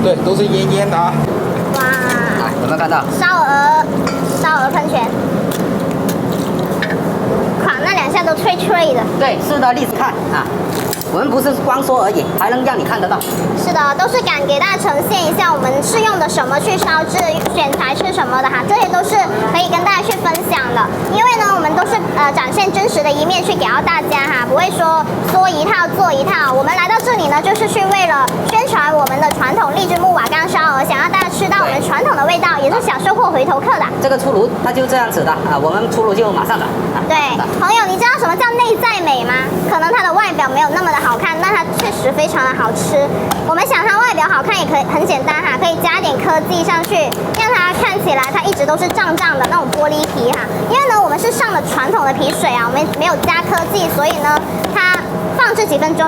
对，都是烟烟的啊。哇，有没有看到？烧鹅喷泉，哇，那2下都脆脆的。对，是的，例子看啊。我们不是光说而已，还能让你看得到。是的，都是敢给大家呈现一下我们是用的什么去烧制，选材是什么的哈，这些都是可以跟大家去分享的。因为呢，我们都是展现真实的一面去给到大家哈，不会说说一套做一套。我们来到这里呢，就是去为了宣传我们的传统荔枝木瓦缸烧鹅，想让大家吃到我们传统的味道，也是小收获回头客的。这个出炉它就这样子的啊，我们出炉就马上了。对，朋友，你知道什么叫内在美吗？可能它的外表没有那么的好看，但它确实非常的好吃。我们想它外表好看也可以很简单哈，可以加点科技上去，让它看起来它一直都是胀胀的那种玻璃皮哈。因为呢，我们是上了传统的皮水啊，我们没有加科技，所以呢，它放置几分钟。